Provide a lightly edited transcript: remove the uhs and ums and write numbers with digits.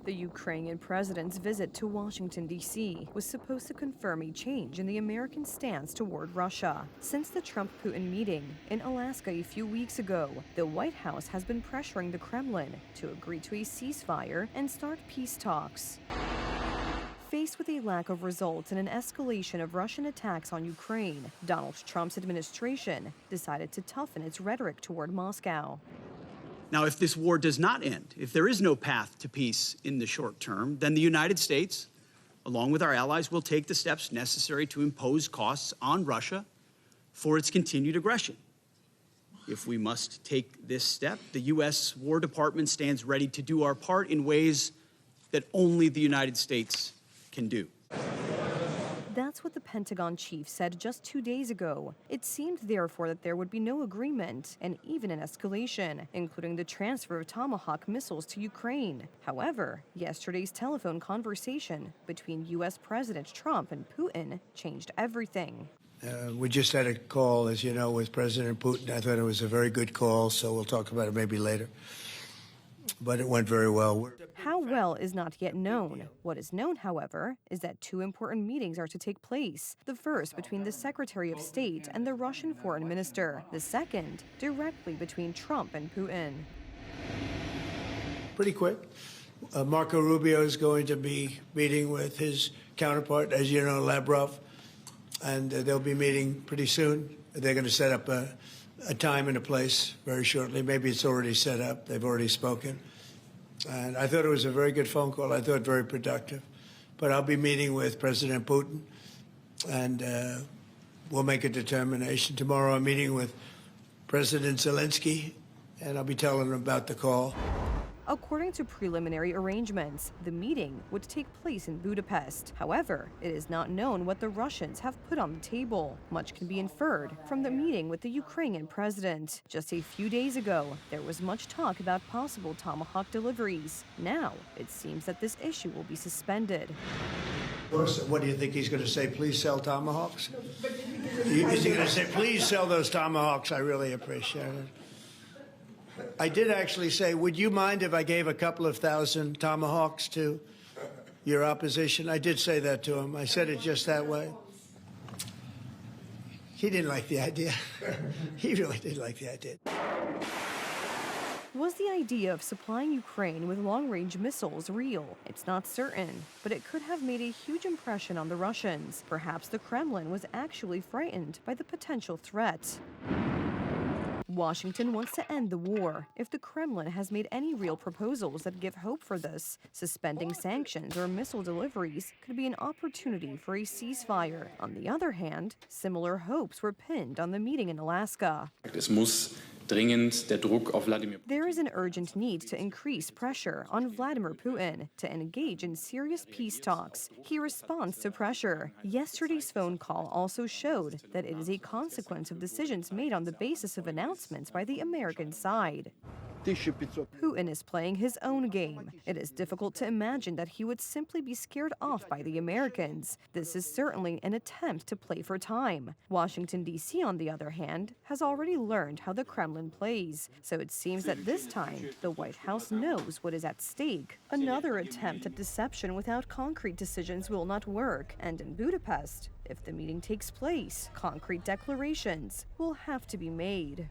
The Ukrainian president's visit to Washington, D.C. was supposed to confirm a change in the American stance toward Russia. Since the Trump-Putin meeting in Alaska a few weeks ago, the White House has been pressuring the Kremlin to agree to a ceasefire and start peace talks. Faced with a lack of results and an escalation of Russian attacks on Ukraine, Donald Trump's administration decided to toughen its rhetoric toward Moscow. Now, if this war does not end, if there is no path to peace in the short term, then the United States, along with our allies, will take the steps necessary to impose costs on Russia for its continued aggression. If we must take this step, the U.S. War Department stands ready to do our part in ways that only the United States can do. That's what the Pentagon chief said just 2 days ago. It seemed, therefore, that there would be no agreement and even an escalation, including the transfer of Tomahawk missiles to Ukraine. However, yesterday's telephone conversation between U.S. President Trump and Putin changed everything. We just had a call, as you know, with President Putin. I thought it was a very good call, so we'll talk about it maybe later. But it went very well. How well is not yet known. What is known, however, is that two important meetings are to take place. The first between the Secretary of State and the Russian Foreign Minister. The second directly between Trump and Putin. Pretty quick. Marco Rubio is going to be meeting with his counterpart, as you know, Lavrov, and they'll be meeting pretty soon. They're going to set up a time and a place very shortly. Maybe it's already set up. They've already spoken. And I thought it was a very good phone call. I thought very productive. But I'll be meeting with President Putin, and we'll make a determination. Tomorrow I'm meeting with President Zelenskyy, and I'll be telling him about the call. According to preliminary arrangements, the meeting would take place in Budapest. However, it is not known what the Russians have put on the table. Much can be inferred from the meeting with the Ukrainian president. Just a few days ago, there was much talk about possible Tomahawk deliveries. Now, it seems that this issue will be suspended. What do you think he's going to say? Please sell Tomahawks? Is he going to say, please sell those Tomahawks? I really appreciate it. I did actually say, would you mind if I gave a couple of thousand Tomahawks to your opposition? I did say that to him. I said it just that way. He didn't like the idea. He really didn't like the idea. Was the idea of supplying Ukraine with long-range missiles real? It's not certain, but it could have made a huge impression on the Russians. Perhaps the Kremlin was actually frightened by the potential threat. Washington wants to end the war. If the Kremlin has made any real proposals that give hope for this, suspending sanctions or missile deliveries could be an opportunity for a ceasefire. On the other hand, similar hopes were pinned on the meeting in Alaska. There is an urgent need to increase pressure on Vladimir Putin to engage in serious peace talks. He responds to pressure. Yesterday's phone call also showed that it is a consequence of decisions made on the basis of announcements by the American side. Putin is playing his own game. It is difficult to imagine that he would simply be scared off by the Americans. This is certainly an attempt to play for time. Washington, D.C., on the other hand, has already learned how the Kremlin plays. So it seems that this time, the White House knows what is at stake. Another attempt at deception without concrete decisions will not work. And in Budapest, if the meeting takes place, concrete declarations will have to be made.